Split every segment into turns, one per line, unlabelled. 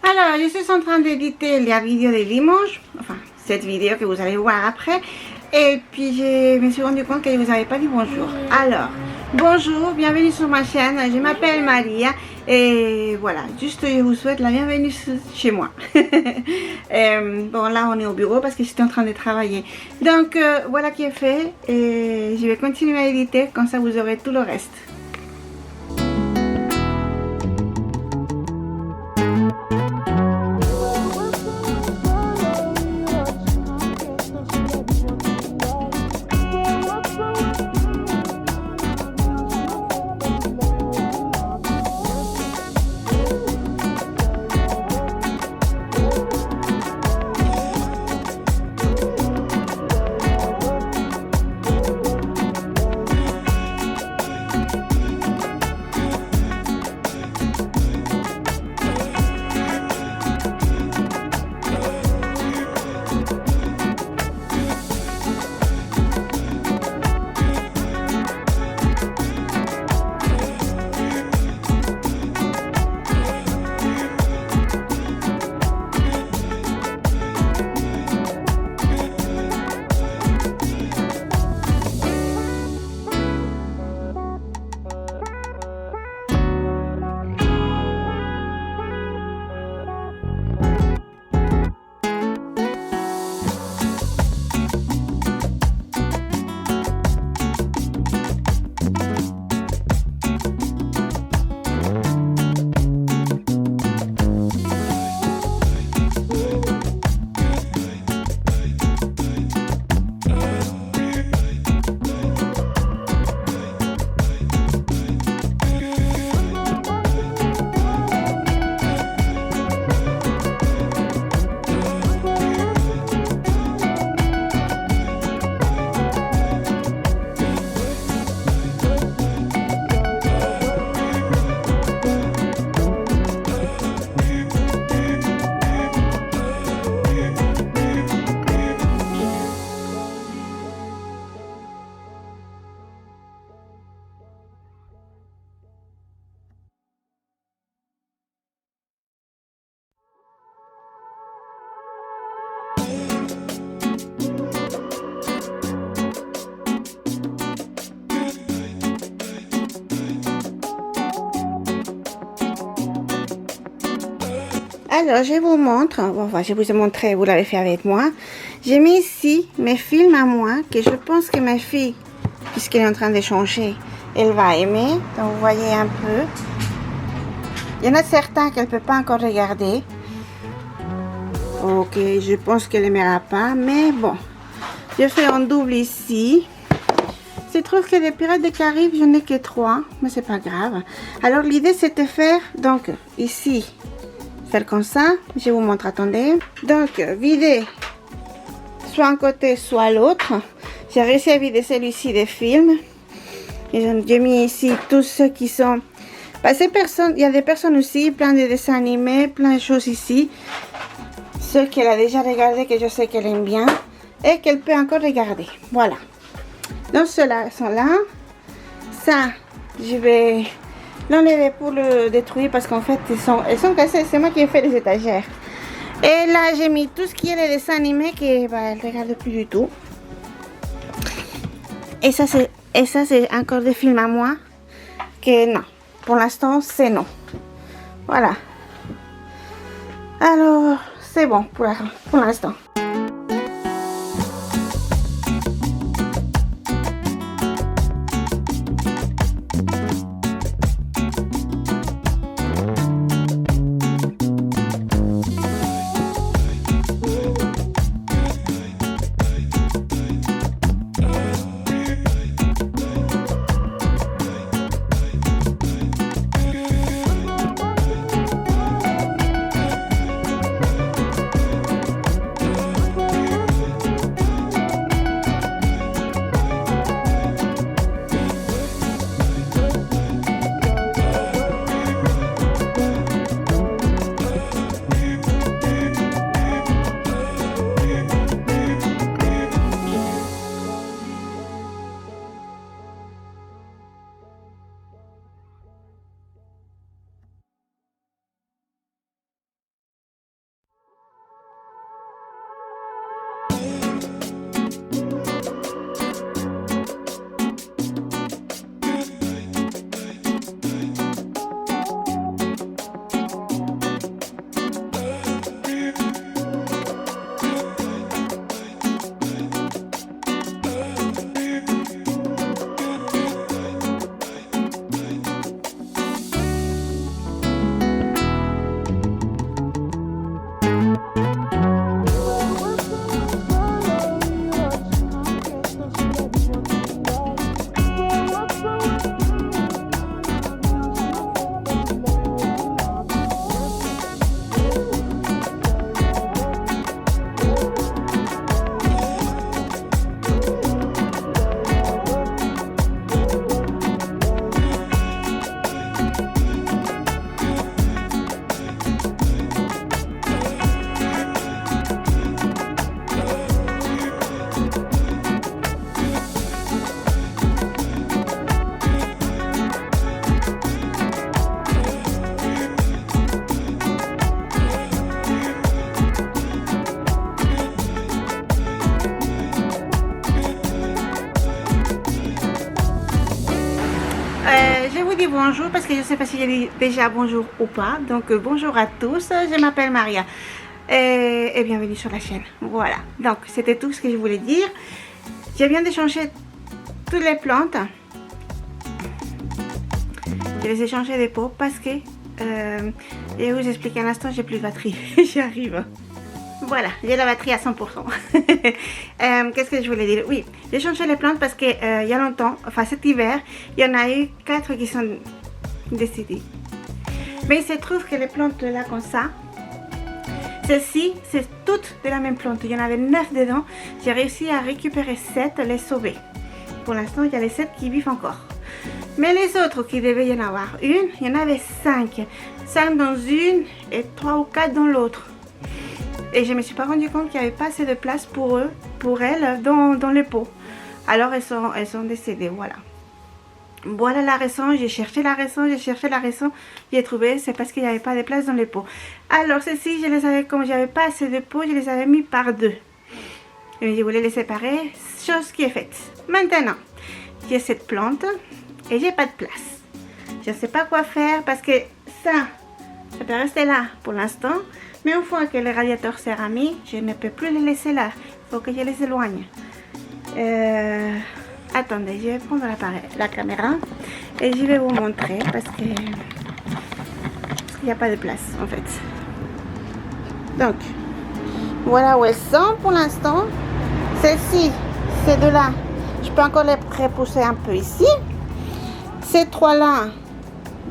Alors, je suis en train d'éditer la vidéo de dimanche, enfin, cette vidéo que vous allez voir après. Et puis, je me suis rendu compte que je vous avais pas dit bonjour. Alors, bonjour, bienvenue sur ma chaîne. Je m'appelle Maria. Et voilà, juste je vous souhaite la bienvenue chez moi. Bon, là, on est au bureau parce que j'étais en train de travailler. Donc, voilà qui est fait. Et je vais continuer à éditer, comme ça vous aurez tout le reste. Alors, je vous montre, enfin, je vous ai montré, vous l'avez fait avec moi. J'ai mis ici mes films à moi, que je pense que ma fille, puisqu'elle est en train de changer, elle va aimer. Donc, vous voyez un peu. Il y en a certains qu'elle ne peut pas encore regarder. Ok, je pense qu'elle n'aimera pas, mais bon. Je fais un double ici. Je trouve que les Pirates des Caraïbes, je n'ai que 3, mais c'est pas grave. Alors, l'idée, c'était faire, donc, ici, faire comme ça. Je vous montre, attendez. Donc, vider soit un côté, soit l'autre. J'ai réussi à vider celui-ci des films. J'ai mis ici tous ceux qui sont... Parce que il y a des personnes aussi, plein de dessins animés, plein de choses ici. Ceux qu'elle a déjà regardé, que je sais qu'elle aime bien. Et qu'elle peut encore regarder. Voilà. Donc, ceux-là sont là. Ça, je vais l'enlever pour le détruire parce qu'en fait, elles sont cassées. C'est moi qui ai fait les étagères. Et là, j'ai mis tout ce qui est les dessins animés que bah, elle ne regarde plus du tout. Et ça, c'est encore des films à moi que non. Pour l'instant, c'est non. Voilà. Alors, c'est bon pour l'instant. bonjour parce que je ne sais pas si j'ai dit déjà bonjour ou pas. Donc bonjour à tous, je m'appelle Maria et bienvenue sur la chaîne. Voilà, donc c'était tout ce que je voulais dire. Je viens de changer toutes les plantes. Je les ai changées de pot parce que, je vais vous expliquer un instant, j'ai plus de batterie. J'arrive. Voilà, j'ai la batterie à 100%. Qu'est-ce que je voulais dire? Oui, j'ai changé les plantes parce que il y a longtemps, enfin cet hiver, il y en a eu 4 qui sont décédées. Mais il se trouve que les plantes là comme ça, celles-ci, c'est toutes de la même plante. Il y en avait 9 dedans. J'ai réussi à récupérer 7, les sauver. Pour l'instant, il y a les 7 qui vivent encore. Mais les autres qui devaient y en avoir une, il y en avait 5. 5 dans une et 3 ou 4 dans l'autre. Et je ne me suis pas rendu compte qu'il n'y avait pas assez de place pour eux, pour elles, dans les pots. Alors elles sont décédées, voilà. Voilà la raison, j'ai cherché la raison, j'ai trouvé, c'est parce qu'il n'y avait pas de place dans les pots. Alors ceci, je les avais, comme j'avais pas assez de pots, je les avais mis par deux. Et je voulais les séparer, chose qui est faite. Maintenant, j'ai cette plante et j'ai pas de place. Je ne sais pas quoi faire parce que ça peut rester là pour l'instant. Mais une fois que le radiateur sera mis, je ne peux plus les laisser là. Il faut que je les éloigne. Attendez, je vais prendre la caméra et je vais vous montrer parce qu'il n'y a pas de place en fait. Donc, voilà où elles sont pour l'instant. Celles-ci, ces deux-là, je peux encore les repousser un peu ici. Ces trois-là,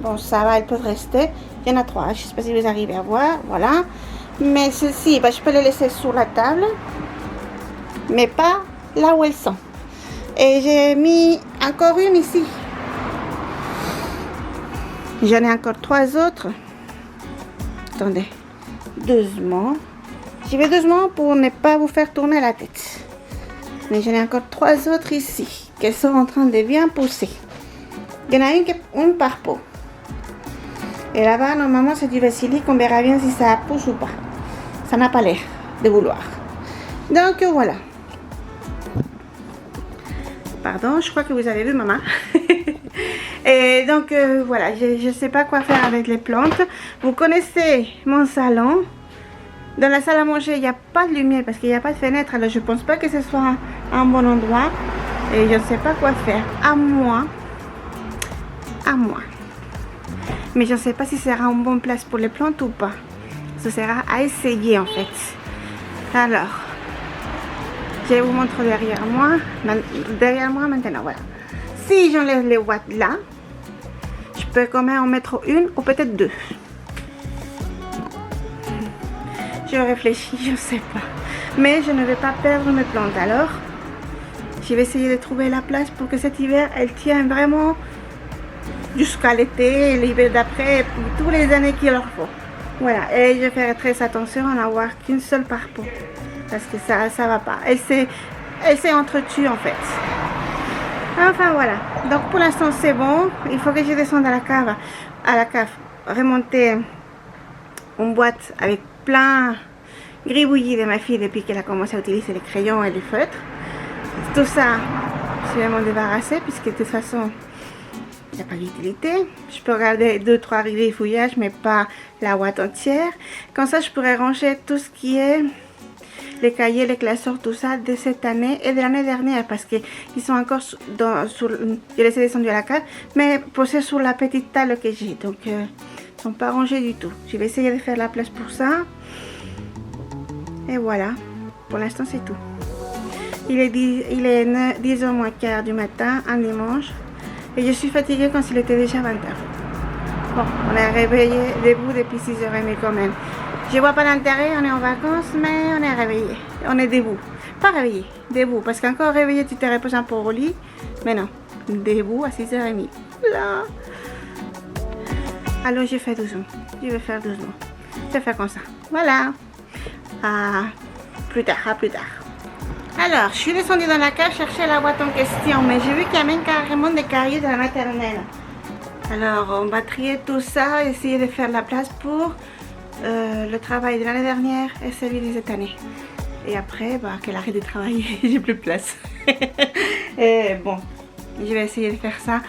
bon ça va, elles peuvent rester. Il y en a 3, je ne sais pas si vous arrivez à voir, voilà. Mais celles-ci, je peux les laisser sur la table, mais pas là où elles sont. Et j'ai mis encore une ici. J'en ai encore 3 autres. Attendez, doucement. J'y vais doucement pour ne pas vous faire tourner la tête. Mais j'en ai encore 3 autres ici, qui sont en train de bien pousser. Il y en a une par pot. Et là-bas, normalement, c'est du basilic. On verra bien si ça pousse ou pas. Ça n'a pas l'air de vouloir. Donc, voilà. Pardon, je crois que vous avez vu, maman. Et donc, voilà. Je ne sais pas quoi faire avec les plantes. Vous connaissez mon salon. Dans la salle à manger, il n'y a pas de lumière parce qu'il n'y a pas de fenêtre. Alors, je ne pense pas que ce soit un bon endroit. Et je ne sais pas quoi faire. À moi. Mais je ne sais pas si ce sera une bonne place pour les plantes ou pas. Ce sera à essayer en fait. Alors, je vous montre derrière moi. Derrière moi maintenant, voilà. Si j'enlève les watts là, je peux quand même en mettre une ou peut-être 2. Je réfléchis, je ne sais pas. Mais je ne vais pas perdre mes plantes. Alors, je vais essayer de trouver la place pour que cet hiver, elle tienne vraiment jusqu'à l'été, l'hiver d'après, et tous les années qu'il leur faut. Voilà, et je ferai très attention à n'avoir qu'une seule par pot. Parce que ça va pas. Elle s'est entretenue en fait. Enfin voilà. Donc pour l'instant c'est bon. Il faut que je descende à la cave, remonter une boîte avec plein gribouillis de ma fille depuis qu'elle a commencé à utiliser les crayons et les feutres. Tout ça, je vais m'en débarrasser puisque de toute façon, il n'y a pas d'utilité. Je peux regarder 2-3 grifouillages, mais pas la boîte entière. Comme ça, je pourrais ranger tout ce qui est les cahiers, les classeurs, tout ça de cette année et de l'année dernière. Parce qu'ils sont encore je les ai descendus à la cave, mais posés sur la petite table que j'ai. Donc, ils ne sont pas rangés du tout. Je vais essayer de faire la place pour ça. Et voilà. Pour l'instant, c'est tout. Il est 10h moins quart du matin, un dimanche. Et je suis fatiguée quand il était déjà 20h. Bon, on est réveillé debout depuis 6h30 quand même. Je vois pas l'intérêt, on est en vacances, mais on est réveillé. On est debout. Pas réveillé, debout. Parce qu'encore réveillé, tu te reposes un peu au lit. Mais non, debout à 6h30. Là. Alors je fais doucement. Je vais faire doucement. Je vais faire comme ça. Voilà. À plus tard, à plus tard. Alors, je suis descendue dans la cave chercher la boîte en question, mais j'ai vu qu'il y a même carrément des cahiers de la maternelle. Alors, on va trier tout ça, essayer de faire la place pour le travail de l'année dernière et celui de cette année. Et après, qu'elle arrête de travailler, j'ai plus de place. Et bon, je vais essayer de faire ça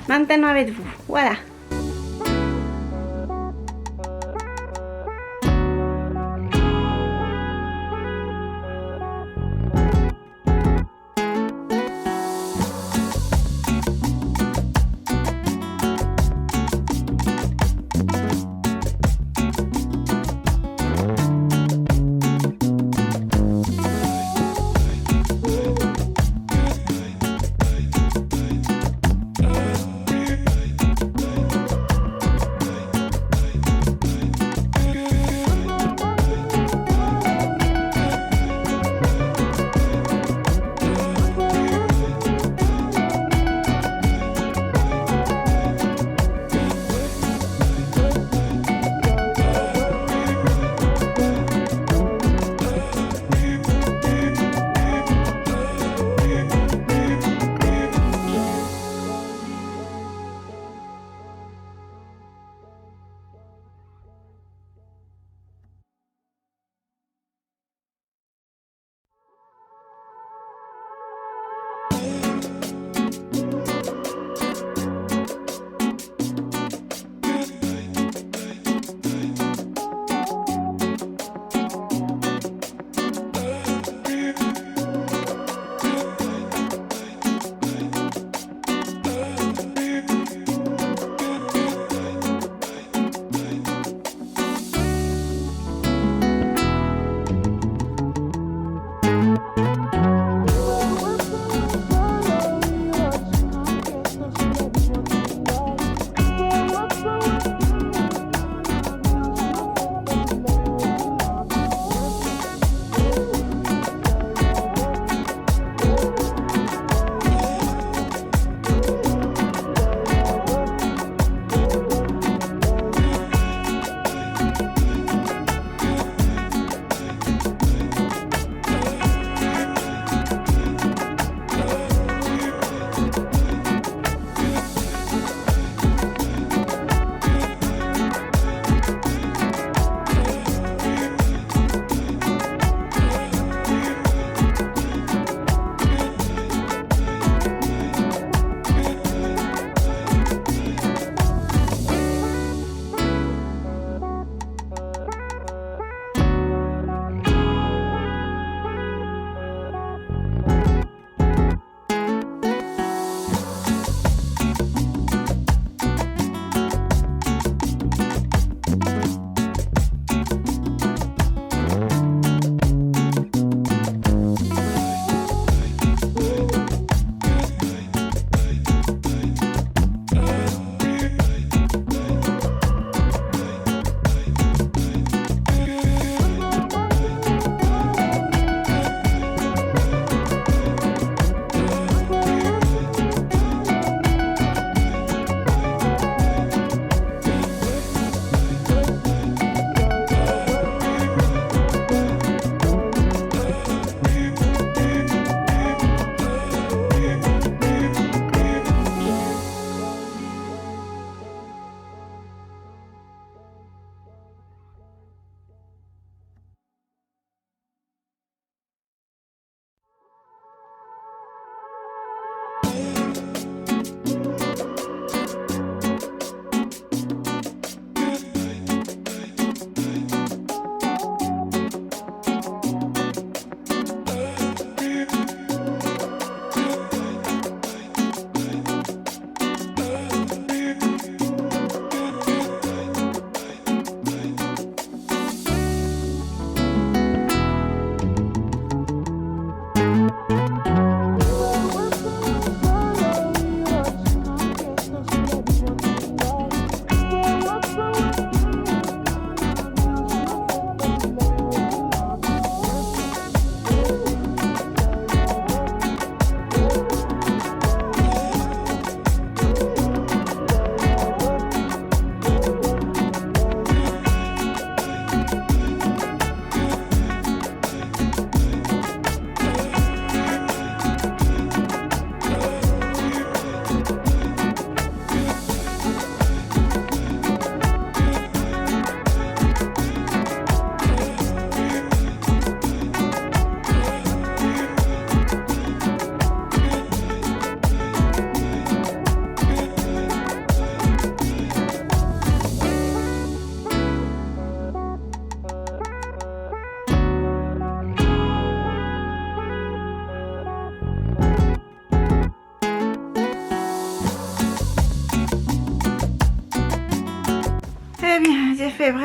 maintenant avec vous. Voilà.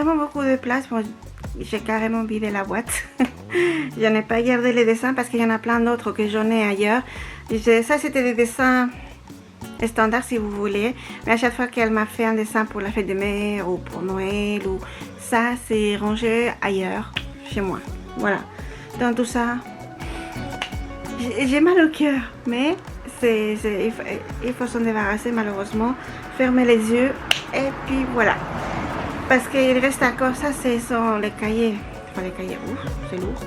vraiment beaucoup de place. Bon, j'ai carrément vidé la boîte. Je n'ai pas gardé les dessins parce qu'il y en a plein d'autres que j'en ai ailleurs. Ça, c'était des dessins standards si vous voulez. Mais à chaque fois qu'elle m'a fait un dessin pour la fête des mères ou pour Noël, ou ça, c'est rangé ailleurs, chez moi. Voilà. Dans tout ça, j'ai mal au cœur. Mais il faut s'en débarrasser malheureusement. Fermer les yeux et puis voilà. Parce qu'il reste encore ça, ce sont les cahiers. Enfin, les cahiers, c'est lourd.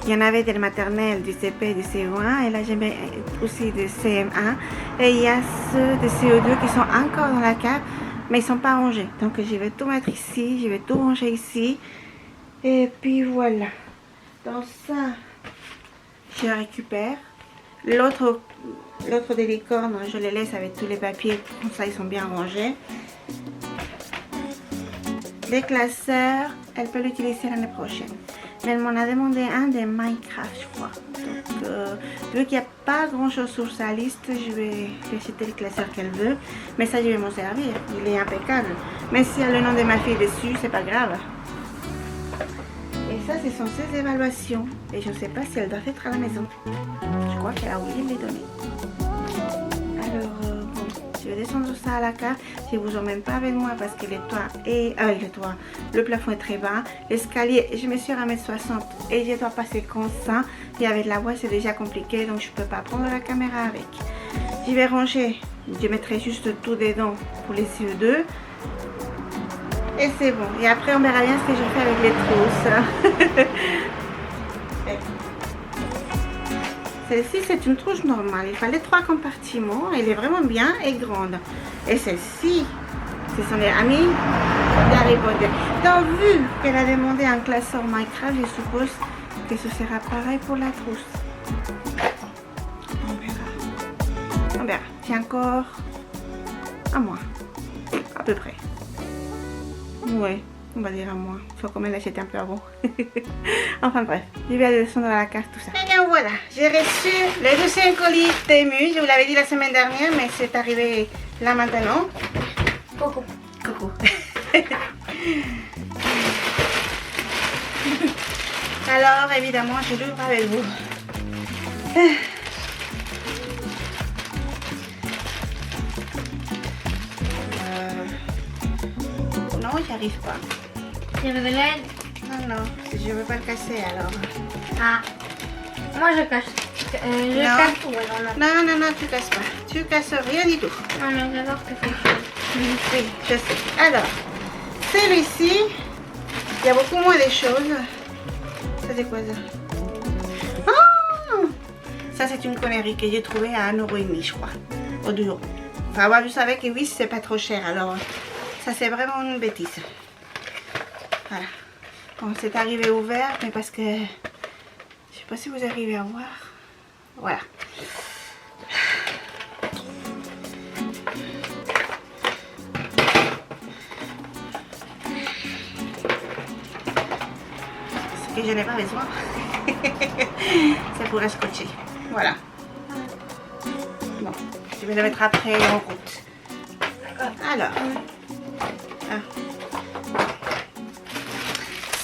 Il y en avait des maternelles, du CP, du CO1 et là j'ai mis aussi du CM1. Et il y a ceux de CO2 qui sont encore dans la cave, mais ils ne sont pas rangés. Donc je vais tout mettre ici, je vais tout ranger ici. Et puis voilà. Dans ça, je récupère. L'autre des licornes, je les laisse avec tous les papiers, comme ça ils sont bien rangés. Les classeurs, elle peut l'utiliser l'année prochaine. Mais elle m'en a demandé un de Minecraft, je crois. Donc, vu qu'il n'y a pas grand chose sur sa liste, je vais lui acheter le classeur qu'elle veut. Mais ça, je vais m'en servir. Il est impeccable. Mais s'il y a le nom de ma fille dessus, c'est pas grave. Et ça, ce sont ses évaluations. Et je ne sais pas si elle doit être à la maison. Je crois qu'elle a oublié de les donner. Alors, bon, je vais descendre ça à la cave. Je vous emmène pas avec moi parce que le plafond est très bas. L'escalier, je me suis à 1m60 et je dois passer comme ça. Et avec la voix, c'est déjà compliqué, donc je peux pas prendre la caméra avec. Je vais ranger. Je mettrai juste tout dedans pour les CO2. Et c'est bon. Et après, on verra bien ce que je fais avec les trousses. Celle-ci, c'est une trousse normale. Il fallait 3 compartiments. Elle est vraiment bien et grande. Et celle-ci, ce sont les amis d'Harry Potter. Donc, vu qu'elle a demandé un classeur Minecraft, je suppose que ce sera pareil pour la trousse. On verra. On verra. J'ai encore un mois. À peu près. Ouais, on va dire à moi. Il faut quand même l'acheter un peu avant. Enfin bref, je vais aller descendre à la carte, tout ça. Et bien voilà, j'ai reçu le deuxième colis Temu. Je vous l'avais dit la semaine dernière, mais c'est arrivé là maintenant. Coucou. Coucou. Alors évidemment, je l'ouvre avec vous. Non, j'y arrive pas.
Tu veux de l'aide?
Non, non, je veux pas le casser alors.
Ah, moi je cache. Je
Non.
casse tout alors.
Non, non, non, tu casses pas. Tu casses rien du tout.
Non, mais j'adore que tu fais.
Oui, je sais. Alors, celui-ci, il y a beaucoup moins de choses. Ça, c'est quoi ça? Oh, ça, c'est une connerie que j'ai trouvée à 1,5 €, je crois. Au 2 €. Enfin, moi, je savais que oui, c'est pas trop cher. Alors, ça, c'est vraiment une bêtise. Voilà. Bon, c'est arrivé ouvert, mais parce que... Je sais pas si vous arrivez à voir. Voilà. Ce que je n'ai pas besoin. C'est pour scotcher. Voilà. Bon, je vais le mettre après en route. Alors.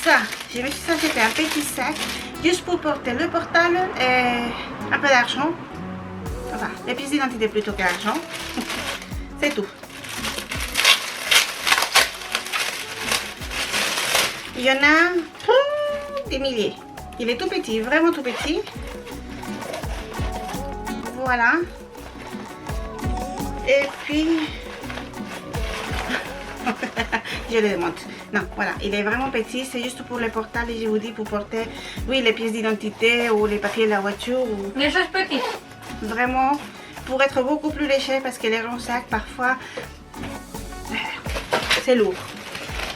Ça, j'ai vu ça, c'était un petit sac. Juste pour porter le portable et un peu d'argent. Enfin, les pièces d'identité plutôt que l'argent. C'est tout. Il y en a des milliers. Il est tout petit, vraiment tout petit. Voilà. Et puis... je le démonte. Non, voilà, il est vraiment petit, c'est juste pour le portable et je vous dis pour porter, oui, les pièces d'identité ou les papiers de la voiture. Ou...
Des choses petites.
Vraiment, pour être beaucoup plus léger parce que les grands sacs, parfois, c'est lourd.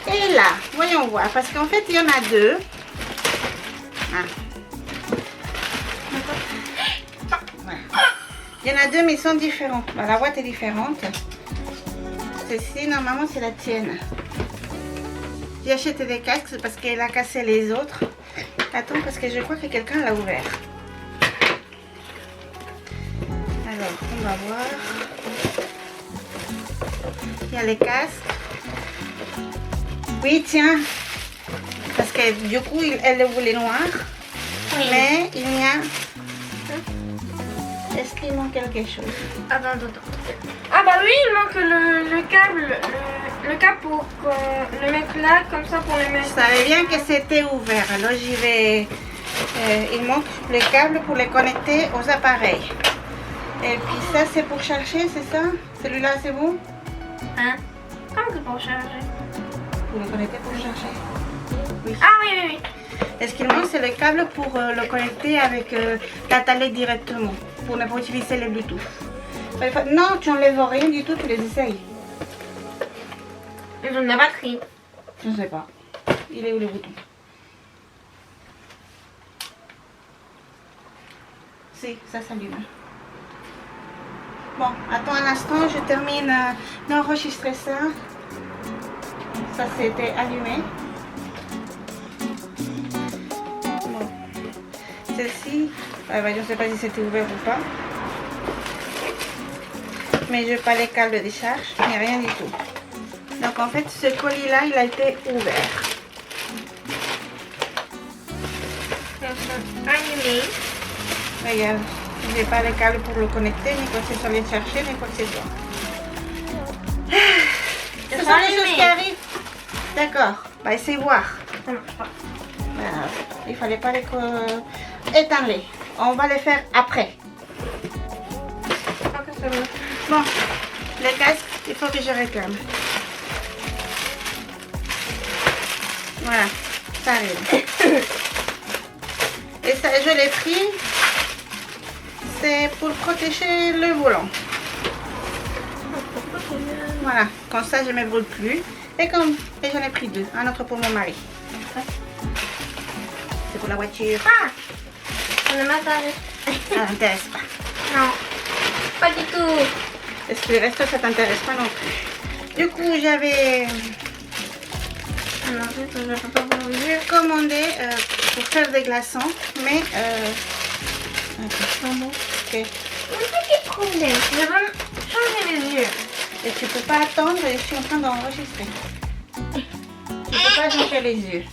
Et là, voyons voir, parce qu'en fait, il y en a deux. Ah. Voilà. Il y en a deux, mais ils sont différents. Bon, la boîte est différente. Celle-ci, normalement, c'est la tienne. J'ai acheté des casques parce qu'elle a cassé les autres. Attends, parce que je crois que quelqu'un l'a ouvert. Alors, on va voir. Il y a les casques. Oui, tiens. Parce que du coup, elle le voulait noir.
Oui.
Mais il y a... Est-ce qu'il manque quelque chose?
Attends. Ah bah oui, il manque le câble. Le câble pour le mettre là, comme ça pour le
Je
mettre.
savais bien que c'était ouvert. Alors j'y vais... il manque le câble pour les connecter aux appareils. Et puis ça, c'est pour chercher, c'est ça? Celui-là, c'est bon?
Hein? Comme que pour charger.
Pour le connecter pour chercher. Oui.
Ah oui.
Et ce qu'il manque, c'est le câble pour le connecter avec la tablette directement. Pour ne pas utiliser les Bluetooth. Non, tu n'enlèves rien du tout, tu les essayes.
Ils ont de la batterie.
Je ne sais pas. Il est où le bouton? Si, ça s'allume. Bon, attends un instant, je termine d'enregistrer ça. Ça c'était allumé. Bon. Ceci, je ne sais pas si c'était ouvert ou pas. Mais je n'ai pas les câbles de charge, ni rien du tout. Donc en fait, ce colis-là, il a été ouvert.
Allumé.
Regarde, je n'ai pas les câbles pour le connecter, ni quoi que ce soit les chercher, ni quoi que ce soit. Ce sont les choses qui arrivent. D'accord, bah essayez voir.
Ça marche pas.
Il fallait pas les éteindre. On va les faire après.
Ok, c'est bon.
Bon, les casques, il faut que je réclame. Voilà, ça arrive. Et ça, je l'ai pris. C'est pour protéger le volant. Voilà, comme ça je ne me brûle plus. Et j'en ai pris deux, un autre pour mon mari. C'est pour la voiture.
Ah! On ne m'intéresse.
Ça t'intéresse pas.
Non. Pas du tout.
Est-ce que le reste ça t'intéresse pas non plus? Du coup j'avais commandé pour faire des glaçons, mais
Un
ok.
petit problème. Je vais changer les yeux.
Et tu peux pas attendre, je suis en train d'enregistrer. Tu peux pas changer les yeux.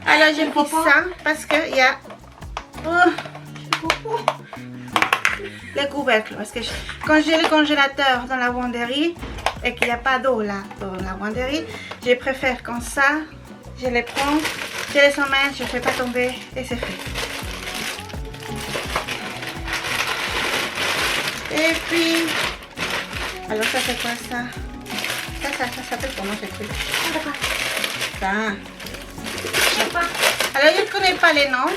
Alors j'ai pris ça parce qu'il y a les couvercles. Parce que quand j'ai le congélateur dans la wanderie et qu'il n'y a pas d'eau là dans la wanderie, je préfère comme ça, je les prends, je les emmène, je ne fais pas tomber et c'est fait. Et puis, alors ça c'est quoi ça? Ça s'appelle comment ce truc? Ça.
Je sais pas.
Alors je ne connais pas les noms.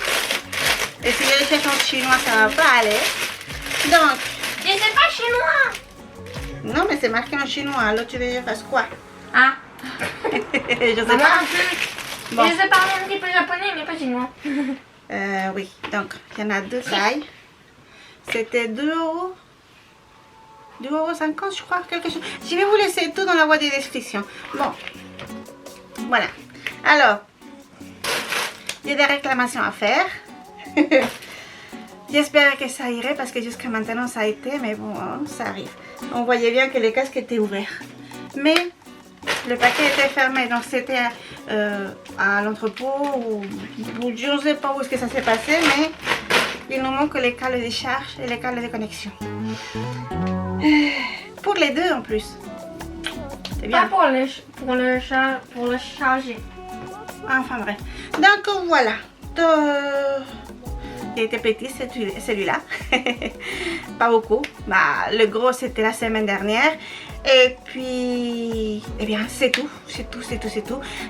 Et si je les cherche en chinois, ça va pas aller. Donc,
Je sais pas chinois.
non mais c'est marqué en chinois, alors tu veux que je fasse quoi?
Ah.
Je sais
Moi
pas.
non plus.
Bon.
Je sais parler un petit peu japonais, mais pas chinois.
Oui, donc il y en a deux tailles. C'était 2 €. 2,50 € je crois, quelque chose. Je vais vous laisser tout dans la boîte de description. Bon, voilà. Alors, j'ai des réclamations à faire. J'espère que ça irait parce que jusqu'à maintenant ça a été, mais bon, ça arrive. On voyait bien que les casques étaient ouverts. Mais le paquet était fermé, donc c'était à l'entrepôt ou je ne sais pas où est-ce que ça s'est passé, mais il nous manque les câbles de charge et les câbles de connexion. Pour les deux en plus. C'est bien.
Pas pour le charger.
Enfin bref. Donc voilà. Il était petit celui-là. Pas beaucoup. Bah, le gros c'était la semaine dernière. Et puis, eh bien c'est tout. C'est tout.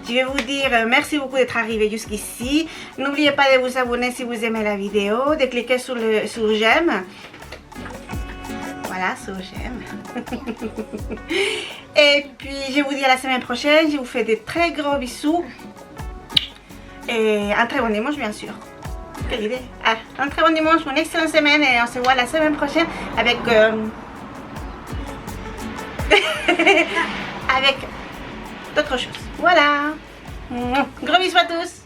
Je vais vous dire merci beaucoup d'être arrivé jusqu'ici. N'oubliez pas de vous abonner si vous aimez la vidéo. De cliquer sur j'aime. Voilà, sur j'aime. Et puis je vous dis à la semaine prochaine. Je vous fais de très gros bisous. Et un très bon dimanche bien sûr. Quelle idée. Ah, un très bon dimanche, une excellente semaine et on se voit la semaine prochaine avec avec d'autres choses. Voilà. Gros bisous à tous.